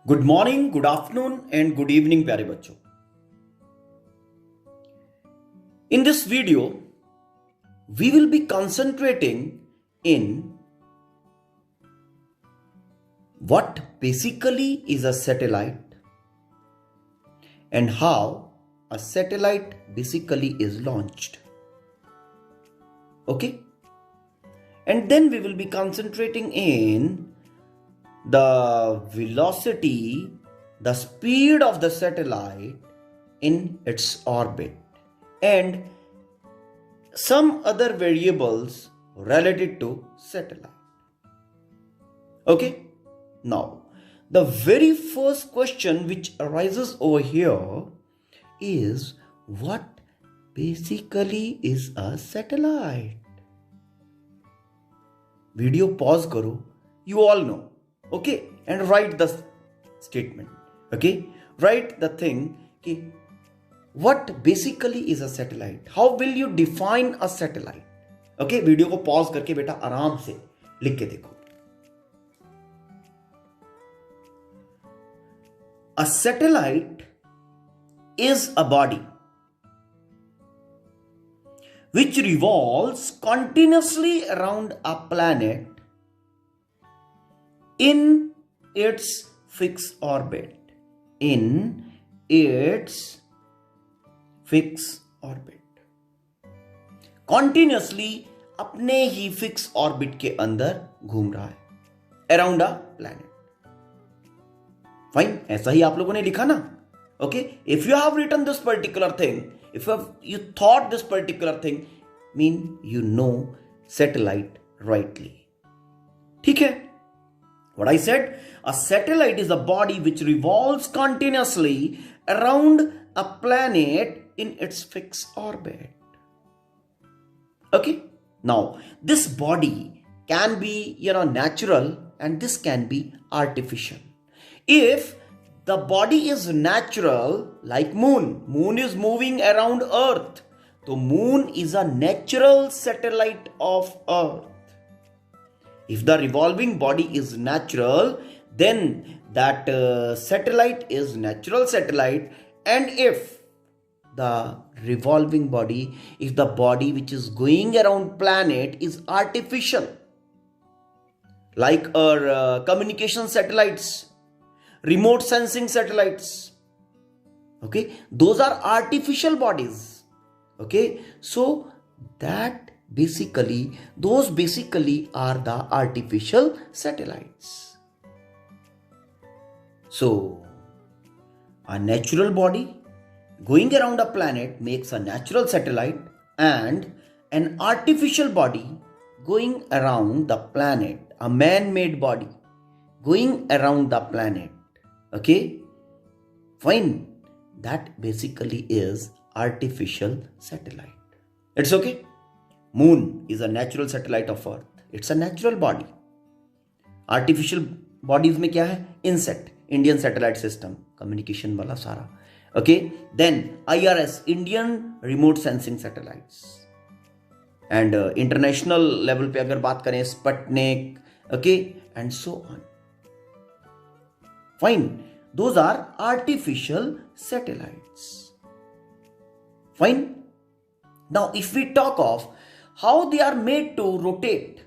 Good morning, good afternoon and good evening प्यारे बच्चों। In this video, we will be concentrating in what basically is a satellite and how a satellite basically is launched. Okay? And then we will be concentrating in the velocity, the speed of the satellite in its orbit, and some other variables related to satellite. Okay? Now, the very first question which arises over here is what basically is a satellite? Video pause karo. You all know. Okay? And write the statement. Okay? Write the thing. Okay? What basically is a satellite? How will you define a satellite? Okay? Video को pause करके बेटा आराम से लिख के देखो. A satellite is a body which revolves continuously around a planet in its fixed orbit. In its fixed orbit. Continuously अपने ही fix orbit के अंदर घूम रहा है अराउंड अ प्लैनेट. फाइन, ऐसा ही आप लोगों ने लिखा ना. Okay, if you have written this particular thing, if you thought this particular thing, mean you know satellite rightly. ठीक है. What I said, a satellite is a body which revolves continuously around a planet in its fixed orbit. Okay? Now, this body can be, natural, and this can be artificial. If the body is natural, like moon is moving around Earth. So, moon is a natural satellite of Earth. If the revolving body is natural, then that satellite is natural satellite. And if the revolving body, if the body which is going around planet is artificial, like our communication satellites, remote sensing satellites, okay, those are artificial bodies. Okay, so those basically are the artificial satellites. So, a natural body going around a planet makes a natural satellite, and an artificial body going around the planet, a man-made body going around the planet. Okay? Fine. That basically is artificial satellite. It's okay? Moon is a natural satellite of Earth. It's a natural body. Artificial bodies में क्या है? INSAT, Indian Satellite System, communication वाला सारा. Okay, then IRS, Indian Remote Sensing Satellites. And international level पे अगर बात करें, Sputnik, okay, and so on. Fine, those are artificial satellites. Fine. Now, if we talk of how they are made to rotate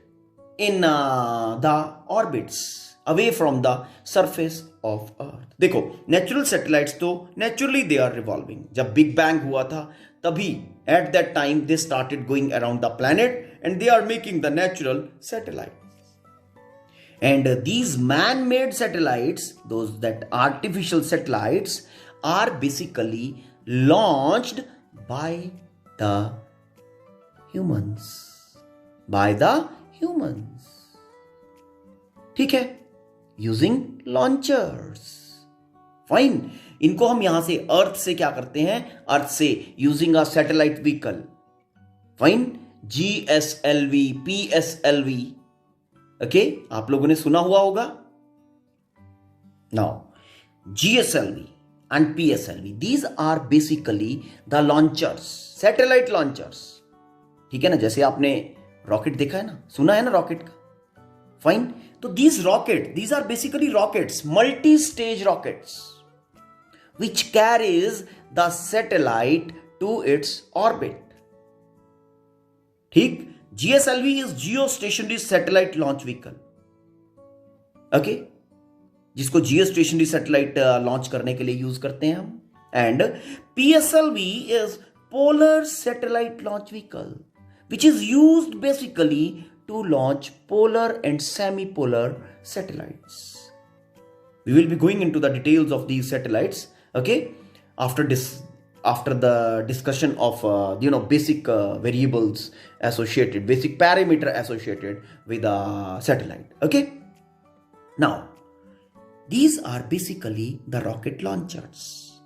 in the orbits away from the surface of Earth. देखो, natural satellites तो naturally they are revolving. जब Big Bang हुआ था तभी at that time they started going around the planet and they are making the natural satellites. And these man-made satellites, those that artificial satellites, are basically launched by the humans. ठीक है? Using launchers. Fine. इनको हम यहां से अर्थ से क्या करते हैं? अर्थ से using a satellite vehicle. Fine. GSLV, PSLV. Okay? आप लोगों ने सुना हुआ होगा? Now, GSLV and PSLV, these are basically the launchers, satellite launchers. ठीक है ना? जैसे आपने रॉकेट देखा है ना, सुना है ना रॉकेट का. Fine. So these are basically rockets, multi-stage rockets, which carries the satellite to its orbit. ठीक, GSLV is geostationary satellite launch vehicle. Okay, जिसको geostationary satellite launch करने के लिए यूज करते हैं हम. And PSLV is polar satellite launch vehicle, which is used basically to launch polar and semi-polar satellites. We will be going into the details of these satellites, okay, after the discussion of basic variables associated, basic parameter associated with a satellite. Okay, now these are basically the rocket launchers.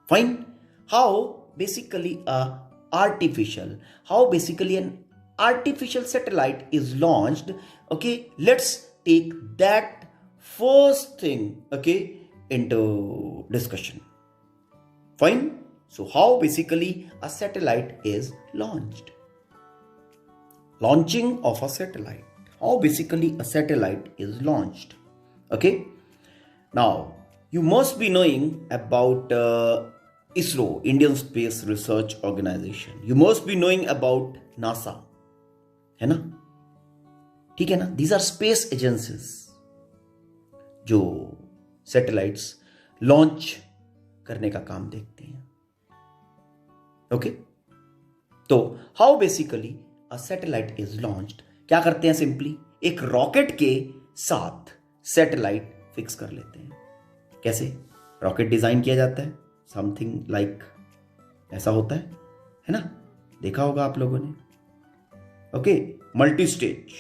Fine. How basically an artificial satellite is launched. Okay, let's take that first thing, okay, into discussion. Fine. So how basically a satellite is launched? Launching of a satellite. How basically a satellite is launched. Okay. Now you must be knowing about ISRO, Indian Space Research Organization. You must be knowing about NASA. है ना? ठीक है ना? These are space agencies जो satellites launch करने का काम देखते हैं. ओके, तो how basically a satellite is launched. क्या करते हैं? सिंपली एक रॉकेट के साथ सैटेलाइट फिक्स कर लेते हैं. कैसे रॉकेट डिजाइन किया जाता है? समथिंग लाइक ऐसा होता है ना? देखा होगा आप लोगों ने. Okay, multi stage,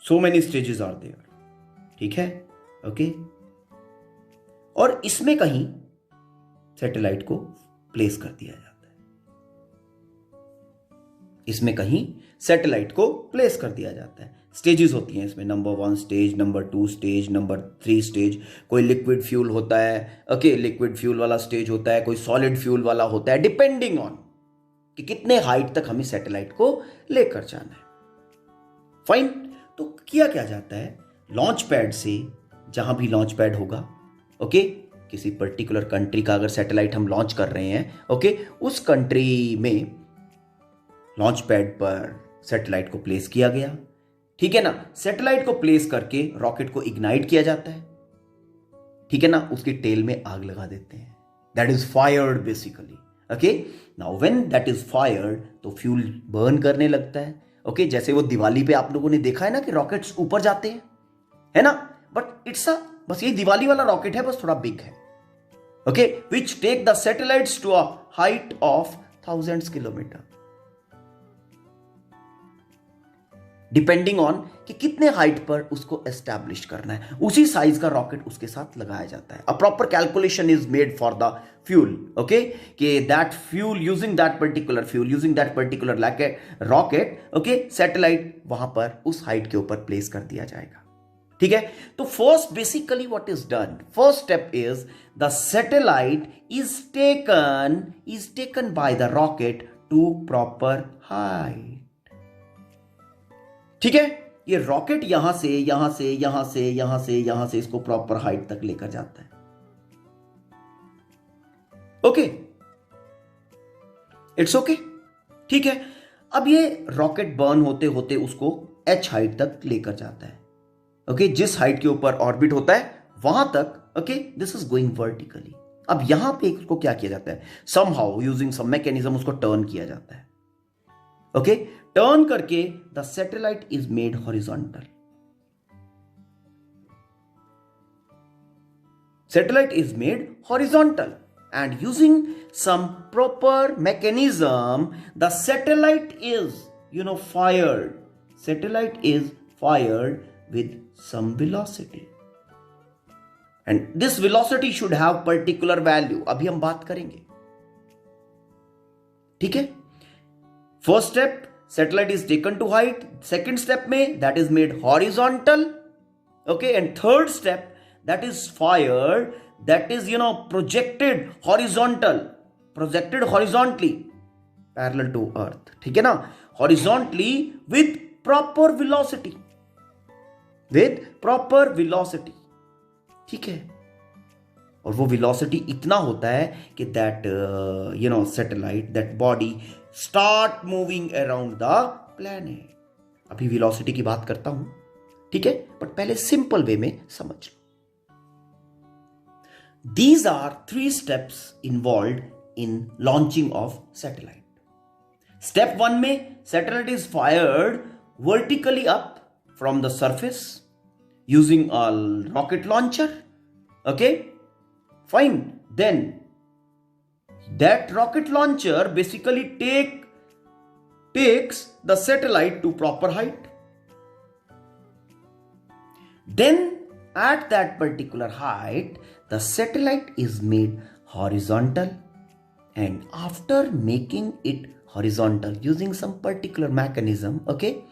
so many stages are there. ठीक है. ओके, और इसमें कहीं सैटेलाइट को प्लेस कर दिया जाता है. इसमें कहीं सैटेलाइट को प्लेस कर दिया जाता है. स्टेजेस होती हैं इसमें. Number 1 stage, number 2 stage, number 3 stage. कोई लिक्विड फ्यूल होता है. ओके, लिक्विड फ्यूल वाला स्टेज होता है, कोई सॉलिड फ्यूल वाला होता है, डिपेंडिंग ऑन कि कितने हाइट तक हमें सैटेलाइट को लेकर जाना है. फाइन. तो किया क्या जाता है? लॉन्च पैड से, जहां भी लॉन्च पैड होगा, ओके, किसी पर्टिकुलर कंट्री का अगर सैटेलाइट हम लॉन्च कर रहे हैं, ओके, उस कंट्री में लॉन्च पैड पर सैटेलाइट को प्लेस किया गया. ठीक है ना? सैटेलाइट को प्लेस करके रॉकेट को इग्नाइट किया जाता है. ठीक है ना? उसकी टेल में आग लगा देते हैं. That is fired basically. Okay, now when that is fired, तो फ्यूल बर्न करने लगता है. ओके, जैसे वो दिवाली पे आप लोगों ने देखा है ना कि रॉकेट्स ऊपर जाते हैं, है ना? बट बस ये दिवाली वाला रॉकेट है, बस थोड़ा बिग है. Okay, which take the satellites to a height of thousands kilometre, depending on कि कितने हाइट पर उसको एस्टैब्लिश करना है. उसी साइज का रॉकेट उसके साथ लगाया जाता है. A proper calculation is made for the fuel. Okay, कि that fuel, using that particular rocket, okay, satellite वहां पर उस हाइट के ऊपर प्लेस कर दिया जाएगा. ठीक है. तो first basically what is done, first step is the satellite is taken by the rocket to proper height. ठीक है. ये रॉकेट यहां से इसको प्रॉपर हाइट तक लेकर जाता है. Okay, it's okay. ठीक है. अब ये रॉकेट बर्न होते होते उसको एच हाइट तक लेकर जाता है. ओके, जिस हाइट के ऊपर ऑर्बिट होता है वहां तक. Okay, this is going vertically. अब यहां पे उसको क्या किया जाता है? समहाउ यूजिंग सम मैकेनिज्म उसको टर्न किया जाता है. ओके, टर्न करके the satellite is made horizontal. Satellite is made horizontal, and using some proper mechanism, the satellite is fired. Satellite is fired with some velocity, and this velocity should have particular value. अभी हम बात करेंगे. ठीक है. First step, satellite is taken to height. Second step में that is made horizontal. Okay, and third step, that is fired, that is projected horizontally parallel to earth. ठीक है ना? Horizontally with proper velocity. With proper velocity. ठीक है, और वो velocity इतना होता है कि that satellite, that body start moving around the planet. अभी velocity की बात करता हूं, ठीक है, बट पहले सिंपल वे में समझ लो. These are 3 steps involved in launching of satellite. Step 1 में satellite is fired vertically up from the surface using a rocket launcher. Okay, fine. Then that rocket launcher basically takes the satellite to proper height. Then at that particular height, the satellite is made horizontal, and after making it horizontal using some particular mechanism, okay,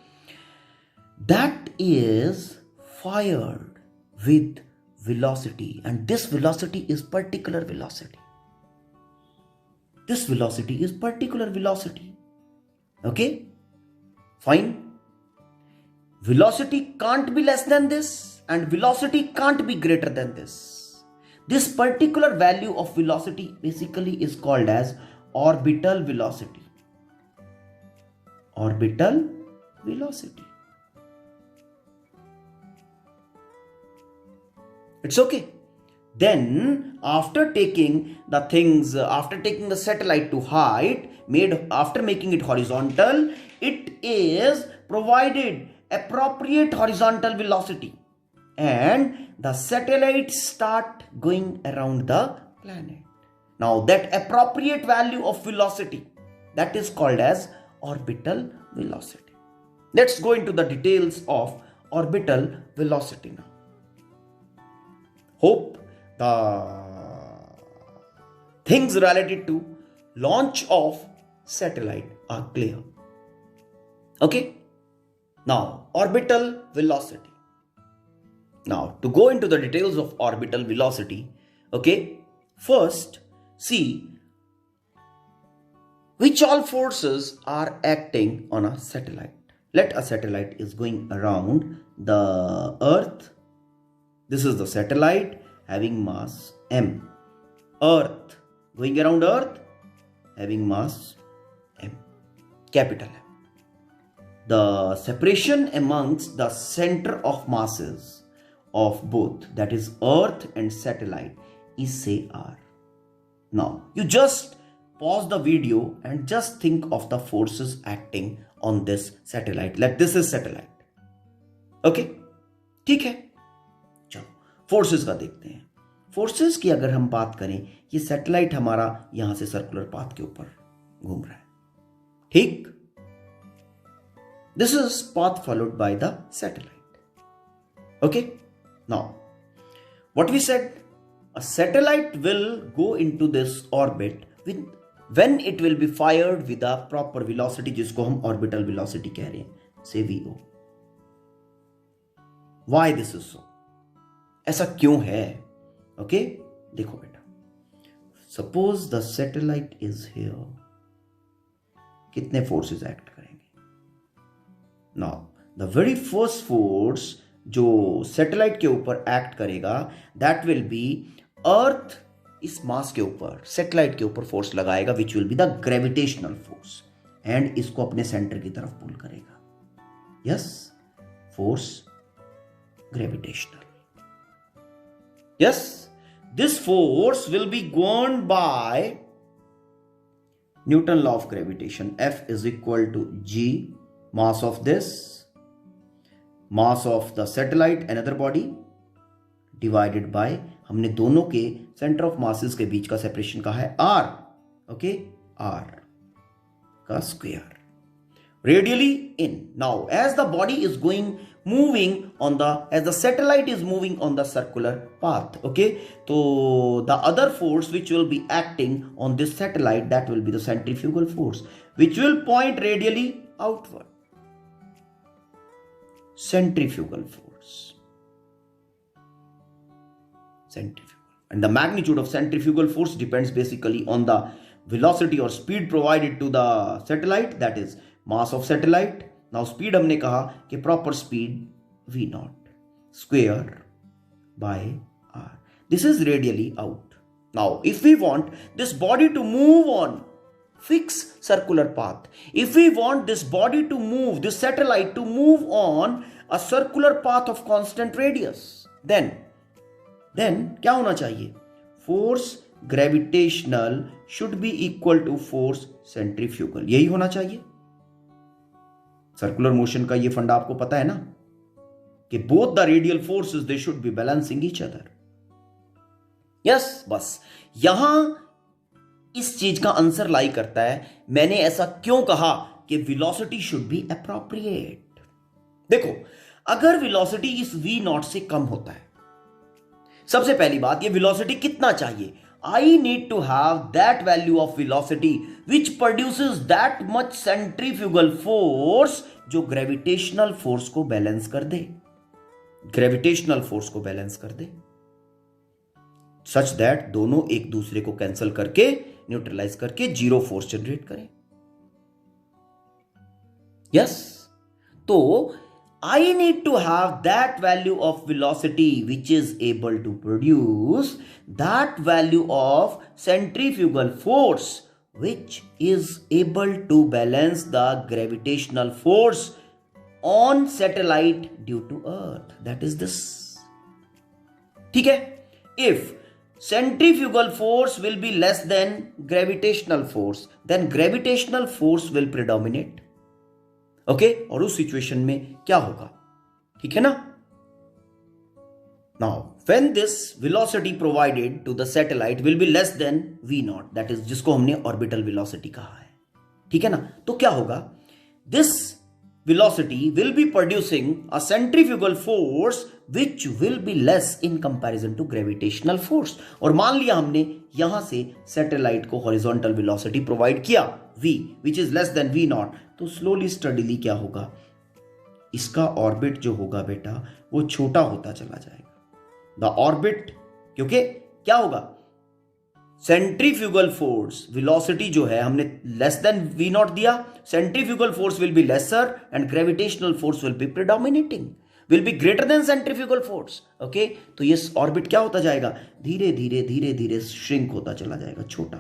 that is fired with velocity, and this velocity is particular velocity. This velocity is particular velocity. Okay, fine. Velocity can't be less than this, and velocity can't be greater than this. This particular value of velocity basically is called as orbital velocity. Orbital velocity. It's okay. Then after taking the satellite to height, after making it horizontal, it is provided appropriate horizontal velocity, and the satellites start going around the planet. Now that appropriate value of velocity, that is called as orbital velocity. Let's go into the details of orbital velocity now. Hope the things related to launch of satellite are clear. Okay. Now, orbital velocity. Now, to go into the details of orbital velocity, okay, first see which all forces are acting on a satellite. Let a satellite is going around the Earth. This is the satellite having mass m. Earth, going around Earth, having mass m, capital M. The separation amongst the center of masses of both, that is Earth and satellite, is say r. Now, you just pause the video and just think of the forces acting on this satellite. Like this is satellite. Okay? ठीक है? चलो, forces का देखते हैं. Forces की अगर हम बात करें, ये satellite हमारा यहां से circular path के ऊपर घूम रहा है. ठीक? This is path followed by the satellite. Okay? Now, what we said, a satellite will go into this orbit when it will be fired with a proper velocity, जिसको हम orbital velocity कह रहे हैं, say VO. Why this is so? ऐसा क्यों है? Okay? देखो बेटा. Suppose the satellite is here. कितने forces act करेंगे? Now, the very first force जो सैटेलाइट के ऊपर एक्ट करेगा, that will be अर्थ इस मास के ऊपर, सैटेलाइट के ऊपर फोर्स लगाएगा, which will be the gravitational force, and इसको अपने सेंटर की तरफ पुल करेगा. Yes, force gravitational. Yes, this force will be governed by Newton law of gravitation. F is equal to G, mass of this, mass of the satellite, another body, divided by, हमने दोनों के centre of masses के बीच का separation कहा है R. Okay, R का square, radially in. Now, as the body is as the satellite is moving on the circular path, okay, so the other force which will be acting on this satellite, that will be the centrifugal force, which will point radially outward. Centrifugal force. Centrifugal. And the magnitude of centrifugal force depends basically on the velocity or speed provided to the satellite, that is mass of satellite, now speed हमने कहा कि proper speed v naught square by r. This is radially out. Now, if we want this body to move on fixed circular path, if we want this body to move, this satellite to move on a circular path of constant radius, then क्या होना चाहिए? Force gravitational should be equal to force centrifugal. यही होना चाहिए. Circular motion का ये फंडा आपको पता है ना कि both the radial forces they should be balancing each other. Yes, बस यहां इस चीज का आंसर लाई करता है. मैंने ऐसा क्यों कहा कि वेलोसिटी शुड बी एप्रोप्रिएट. देखो, अगर वेलोसिटी इस v नॉट से कम होता है, सबसे पहली बात, ये वेलोसिटी कितना चाहिए? I need to have that value of velocity which produces that much centrifugal force जो ग्रेविटेशनल फोर्स को बैलेंस कर दे, ग्रेविटेशनल फोर्स को बैलेंस कर दे, सच दैट दोनों एक दूसरे को कैंसिल करके, न्यूट्रलाइज करके जीरो फोर्स जनरेट करें. यस, तो I need to have that value of velocity which is able to produce that value of centrifugal force which is able to balance the gravitational force on satellite due to earth. That is this. ठीक है? If centrifugal force will be less than gravitational force, then gravitational force will predominate. Okay, और उस situation में क्या होगा? ठीक है ना? Now when this velocity provided to the satellite will be less than v not, that is जिसको हमने ऑर्बिटल वेलोसिटी कहा है. ठीक है ना? तो क्या होगा? This velocity will be producing a centrifugal force which will be less in comparison to gravitational force. और मान लिया हमने यहां से सैटेलाइट को हॉरिजॉन्टल वेलोसिटी प्रोवाइड किया v which is less than v not. तो स्लोली स्टडीली क्या होगा? इसका ऑर्बिट जो होगा बेटा वो छोटा होता चला जाएगा. द ऑर्बिट, क्योंकि क्या होगा? सेंट्रीफ्यूगल फोर्स वेलोसिटी जो है हमने लेस देन v नॉट दिया, centrifugal force will be lesser and gravitational force will be predominating, will be greater than centrifugal force. Okay, तो ये ऑर्बिट क्या होता जाएगा? धीरे धीरे धीरे धीरे श्रिंक होता चला जाएगा, छोटा.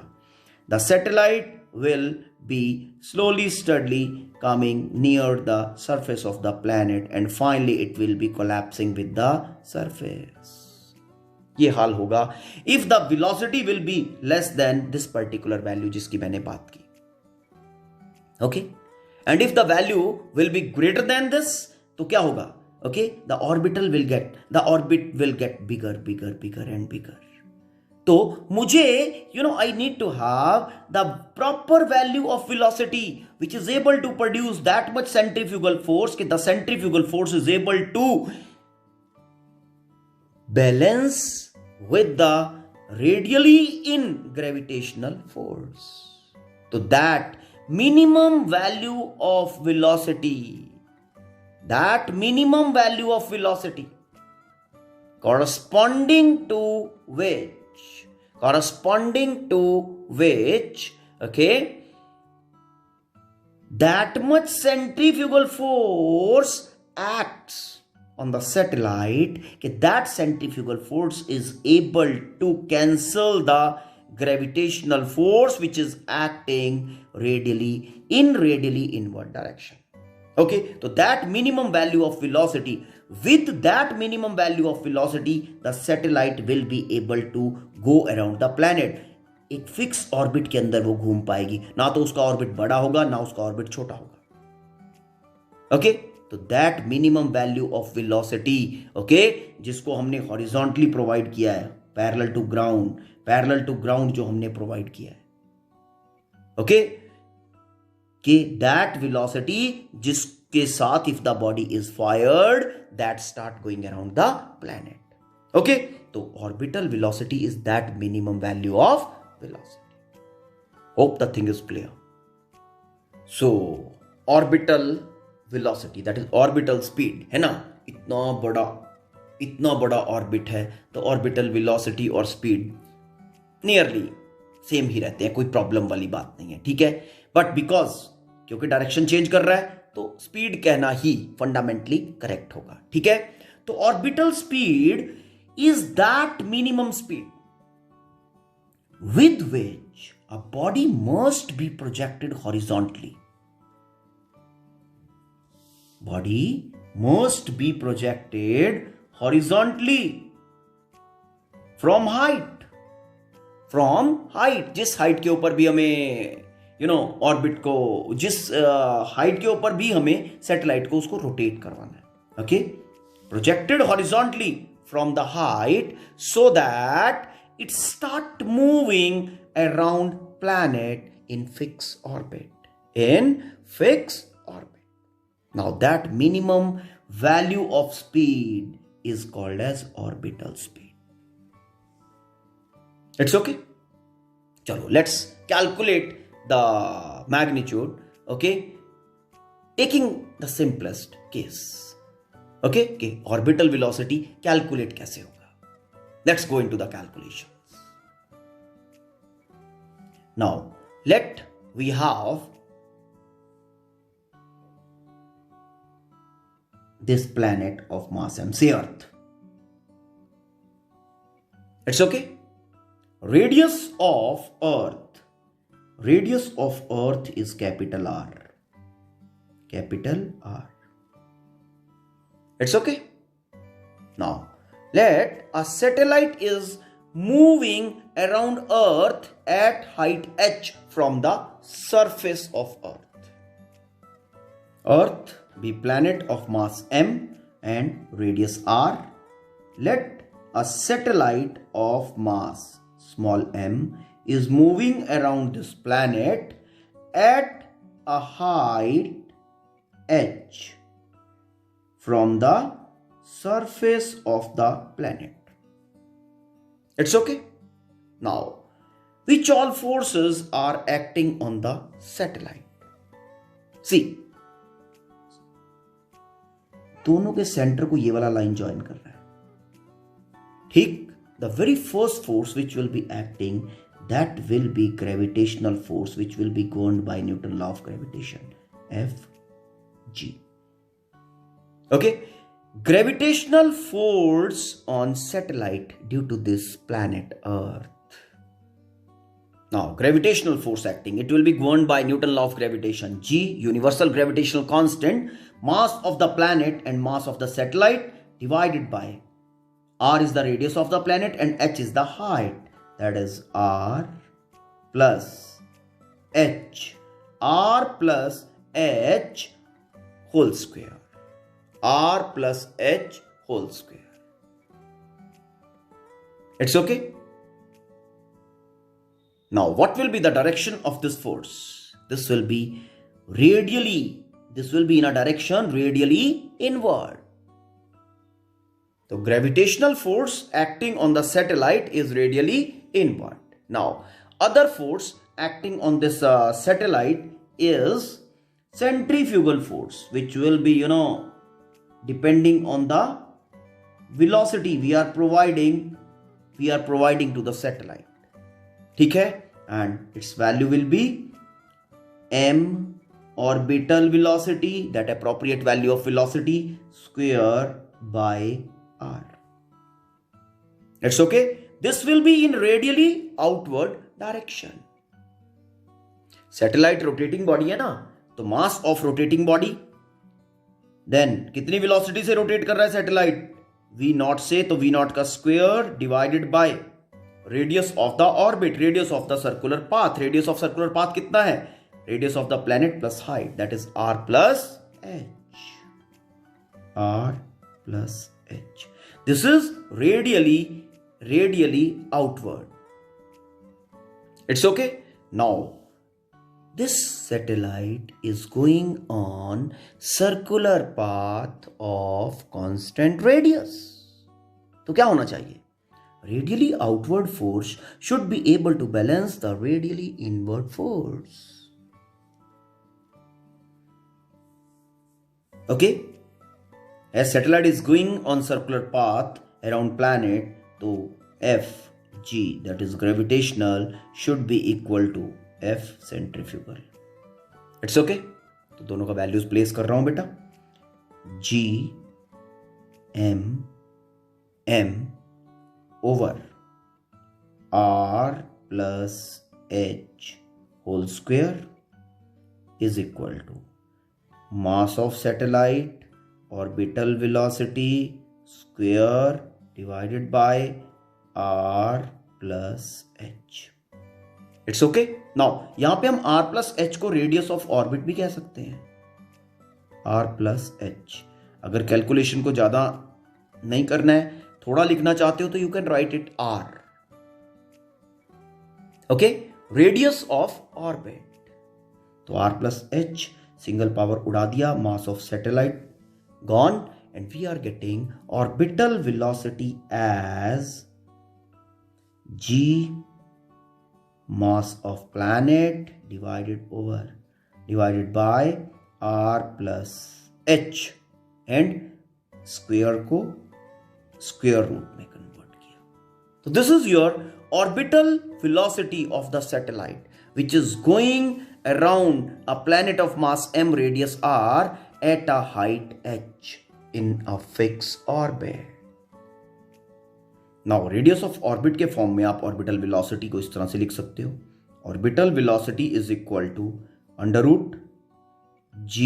The satellite will be slowly steadily coming near the surface of the planet and finally it will be collapsing with the surface. ये हाल होगा if the velocity will be less than this particular value जिसकी मैंने बात की. Okay, and if the value will be greater than this, तो क्या होगा? Okay, the orbit will get bigger and bigger. तो मुझे I need to have the proper value of velocity which is able to produce that much centrifugal force कि the centrifugal force is able to balance with the radially in gravitational force. तो that minimum value of velocity corresponding to which okay, that much centrifugal force acts on the satellite, that centrifugal force is able to cancel the gravitational force which is acting radially inward direction. Okay, so that minimum value of velocity, with that minimum value of velocity the satellite will be able to go around the planet. एक fix orbit के अंदर वो घूम पाएगी, ना तो उसका orbit बड़ा होगा ना उसका ऑर्बिट छोटा होगा. ओके, तो that minimum value of velocity, okay, जिसको हमने हॉरिजॉन्टली प्रोवाइड किया है, पैरेलल टू ग्राउंड जो हमने प्रोवाइड किया है. ओके, कि दैट वेलोसिटी जिसके साथ if the body is fired that start going around the planet. Okay, तो orbital velocity is that minimum value of velocity. Hope the thing is clear. So orbital velocity that is orbital speed है ना, इतना बड़ा orbit है तो orbital velocity और speed nearly same ही रहते हैं, कोई प्रॉब्लम वाली बात नहीं है. ठीक है, बट बिकॉज क्योंकि डायरेक्शन चेंज कर रहा है तो स्पीड कहना ही फंडामेंटली करेक्ट होगा, ठीक है। तो orbital speed is that minimum speed with which a body must be projected horizontally. Body must be projected horizontally from height. From height, जिस हाइट के ऊपर भी हमें ऑर्बिट को, जिस हाइट के ऊपर भी हमें सैटेलाइट को उसको रोटेट करवाना है, okay. Projected horizontally from the height so that it start moving around planet in fixed orbit. Now that minimum value of speed is called as orbital speed. It's okay. Chalo, let's calculate the magnitude, okay, taking the simplest case, okay, orbital velocity calculate kaise hoga. Let's go into the calculations. Now, let we have this planet of mass m, say Earth. It's okay. Radius of Earth is capital R. Capital R. It's okay. Now, let a satellite is moving around Earth at height h from the surface of Earth. Earth be planet of mass m and radius r. Let a satellite of mass small m is moving around this planet at a height h from the surface of the planet. It's okay. Now, which all forces are acting on the satellite? See, दोनों के centre को ये वाला line join कर रहा है, ठीक। The very first force which will be acting, that will be gravitational force which will be governed by Newton's law of gravitation, Fg. Okay. Gravitational force on satellite due to this planet Earth. Now, gravitational force acting, it will be governed by Newton's law of gravitation. G, universal gravitational constant, mass of the planet and mass of the satellite divided by R is the radius of the planet and H is the height. That is R plus H. R plus H whole square. R plus H whole square. It's okay. Now, what will be the direction of this force? This will be radially. This will be in a direction radially inward. So, gravitational force acting on the satellite is radially inward. Now, other force acting on this satellite is centrifugal force, which will be, depending on the velocity we are providing to the satellite, ठीक है, and its value will be m orbital velocity, that appropriate value of velocity, square by r. It's okay. This will be in radially outward direction. Satellite rotating body है ना, तो mass of rotating body, then कितनी velocity से rotate कर रहा है satellite? V naught से, तो V naught का square divided by radius of the orbit, radius of the circular path. Radius of circular path कितना है? Radius of the planet plus height, that is r plus h. R plus h. This is radially outward. It's okay. Now, this satellite is going on circular path of constant radius. तो क्या होना चाहिए? Radially outward force should be able to balance the radially inward force. Okay? As satellite is going on circular path around planet, so Fg, that is gravitational, should be equal to F centrifugal. It's okay. तो दोनों का values place कर रहा हूं बेटा, G M M over R plus H whole square is equal to mass of satellite orbital velocity square divided by R plus H. It's okay. Now यहां पे हम आर प्लस एच को radius of orbit भी कह सकते हैं, R plus H. अगर calculation को ज्यादा नहीं करना है, थोड़ा लिखना चाहते हो तो you can write it R. Okay, radius of orbit. तो R plus H, single power उड़ा दिया, mass of satellite gone, and we are getting orbital velocity as g mass of planet divided by r plus h, and square को square root में convert किया। तो this is your orbital velocity of the satellite which is going around a planet of mass m, radius r at a height h in a fixed orbit। Now radius of orbit के form में आप orbital velocity को इस तरह से लिख सकते हो, orbital velocity is equal to under root g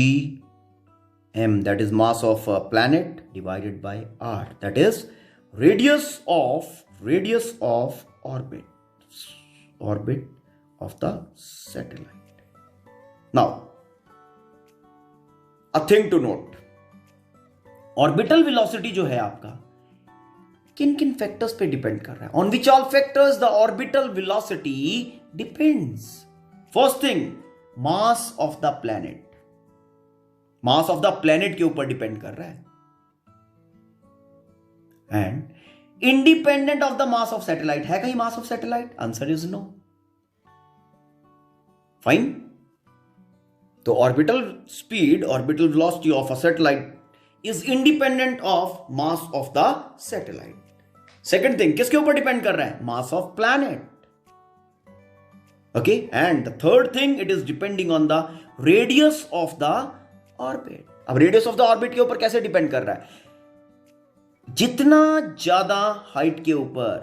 m, that is mass of a planet, divided by r, that is radius of orbit of the satellite। Now a thing to note, orbital velocity जो है आपका किन किन factors पे depend कर रहा है, on which all factors the orbital velocity depends. First thing, mass of the planet, mass of the planet के ऊपर डिपेंड कर रहा है, and independent of the mass of satellite. है कहीं mass of satellite? Answer is no. Fine. तो orbital speed, orbital velocity of a satellite is independent of mass of the satellite। Second thing, किसके ऊपर depend कर रहा है? Mass of planet। Okay, and the third thing, it is depending on the radius of the orbit। अब radius of the orbit के ऊपर कैसे depend कर रहा है? जितना ज्यादा हाइट के ऊपर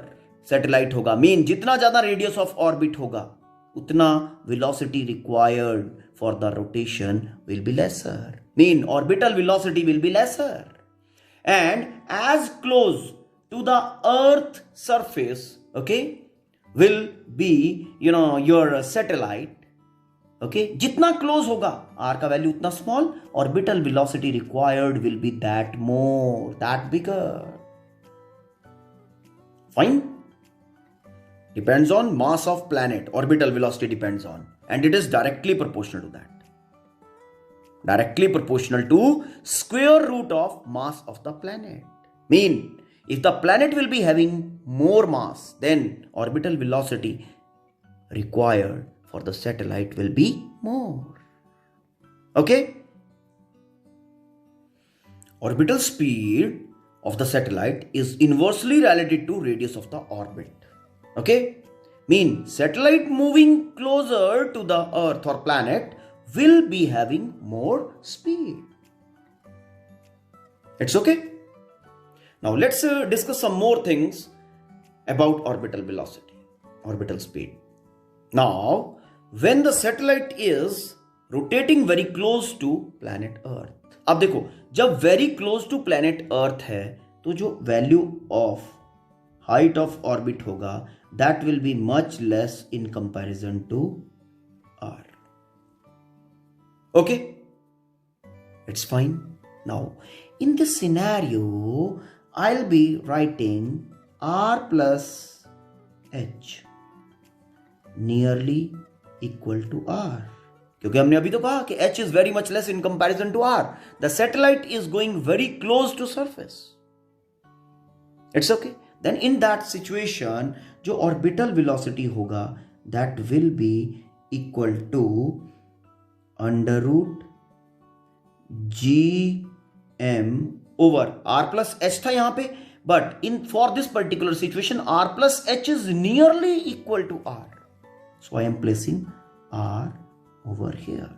सैटेलाइट होगा, मीन जितना ज्यादा रेडियस ऑफ ऑर्बिट होगा, उतना velocity required for the rotation will be lesser, mean orbital velocity will be lesser, and as close to the earth surface, okay, will be your satellite, okay, जितना close होगा r का value उतना small, orbital velocity required will be that more, that bigger। fine। depends on mass of planet, orbital velocity depends on, and it is directly proportional to that, directly proportional to square root of mass of the planet। mean if the planet will be having more mass, then orbital velocity required for the satellite will be more। okay, orbital speed of the satellite is inversely related to radius of the orbit। okay, mean satellite moving closer to the earth or planet will be having more speed। it's okay। now let's discuss some more things about orbital velocity, orbital speed। now when the satellite is rotating very close to planet earth, अब देखो जब very close to planet earth है तो जो value of height of orbit होगा that will be much less in comparison to r। okay, it's fine। now in this scenario I'll be writing r plus h nearly equal to r, क्योंकि हमने अभी तो कहा कि h is very much less in comparison to r, the satellite is going very close to surface। it's okay। then in that situation जो orbital velocity होगा that will be equal to under root g m over r plus h था यहां पे, but in for this particular situation r plus h is nearly equal to r, so I am placing r over here।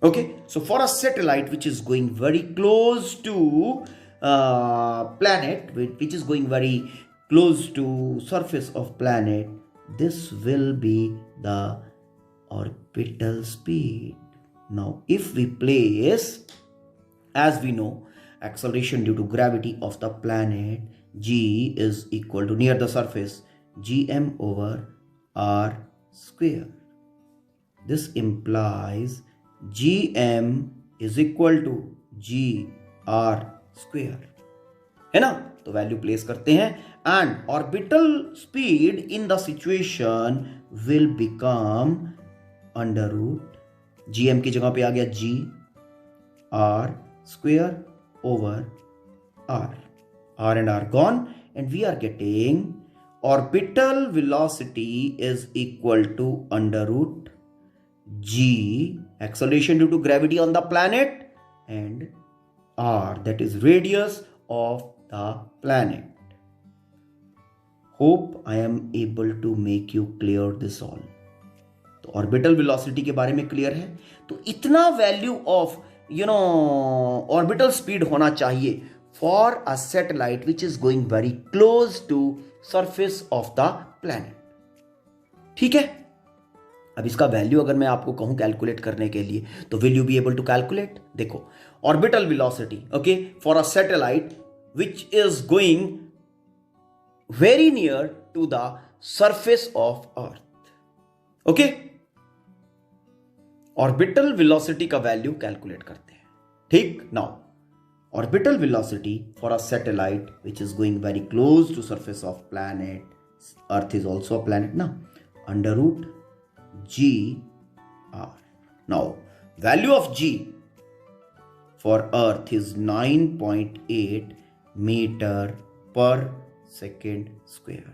Okay, so for a satellite which is going very close to planet, which is going very close to surface of planet, this will be the orbital speed. Now, if we place, as we know, acceleration due to gravity of the planet, g is equal to, near the surface, gm over r square. This implies gm is equal to g r square, है ना? तो value place करते हैं and orbital speed in the situation will become under root, GM की जगह पे आ गया G R square over R and R gone, and we are getting orbital velocity is equal to under root g, acceleration due to gravity on the planet, and r, that is radius of the planet. Hope I am able to make you clear this all. तो orbital velocity के बारे में clear है. तो इतना value of orbital speed होना चाहिए for a satellite which is going very close to surface of the planet. ठीक है. अब इसका वैल्यू अगर मैं आपको कहूं कैलकुलेट करने के लिए, तो will you be able to calculate? देखो, orbital velocity, okay, for a satellite which is going very near to the surface of earth. Okay, orbital velocity का वैल्यू कैलकुलेट करते हैं. ठीक. Now, orbital velocity for a satellite which is going very close to surface of planet, earth is also a planet ना, under root g r. Now, value of g for earth is 9.8 meter per second square.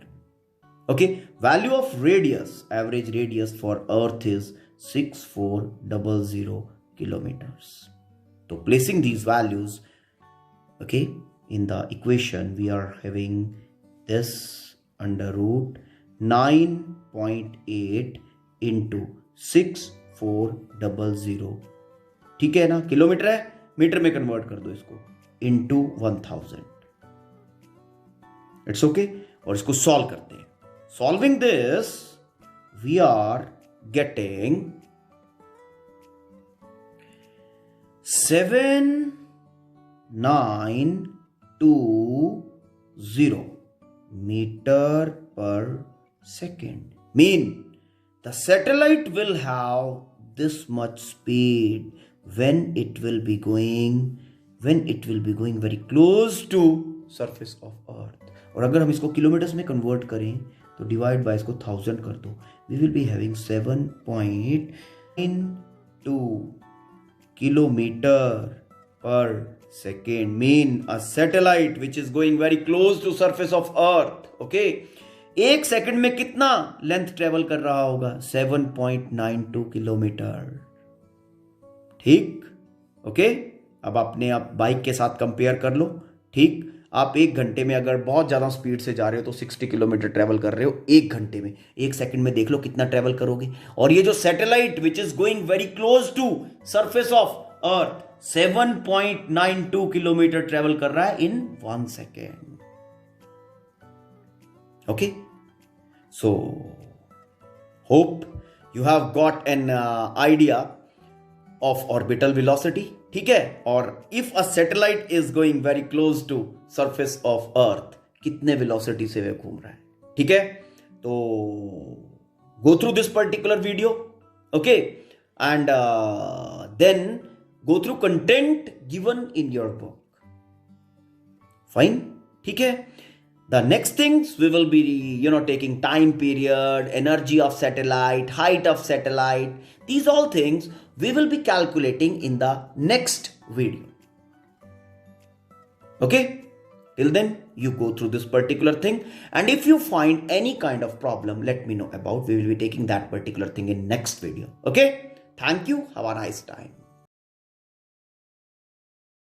Okay, value of radius, average radius for earth is 6400 kilometers. So placing these values, okay, in the equation, we are having this under root 9.8 into 6400. ठीक है ना? Kilometre है, metre में convert कर दो इसको, into 1000. It's okay. और इसको सॉल्व करते हैं. Solving this we are getting 7920 metre पर second. Mean the satellite will have this much speed when it will be going very close to surface of earth. और अगर हम इसको किलोमीटर्स में कन्वर्ट करें तो डिवाइड बाय इसको 1000 कर दो, we will be having 7.92 kilometer per second. Mean a satellite which is going very close to surface of earth, okay, एक सेकंड में कितना लेंथ ट्रेवल कर रहा होगा? 7.92 किलोमीटर. ठीक. ओके. अब आपने आप बाइक के साथ कंपेयर कर लो. ठीक. आप एक घंटे में अगर बहुत ज्यादा स्पीड से जा रहे हो तो 60 किलोमीटर ट्रेवल कर रहे हो एक घंटे में. एक सेकंड में देख लो कितना ट्रेवल करोगे. और ये जो satellite which is going very close to surface of earth 7.92 kilometre travel कर रहा है in 1 second. Okay, so hope you have got an idea of orbital velocity. ठीक है. और if a satellite is going very close to surface of earth, कितने velocity से वे घूम रहा है. ठीक है. तो go through this particular video, okay, and then go through content given in your book. Fine. ठीक है. The next things we will be, taking time period, energy of satellite, height of satellite. These all things we will be calculating in the next video. Okay? Till then, you go through this particular thing. And if you find any kind of problem, let me know about. We will be taking that particular thing in next video. Okay? Thank you. Have a nice time.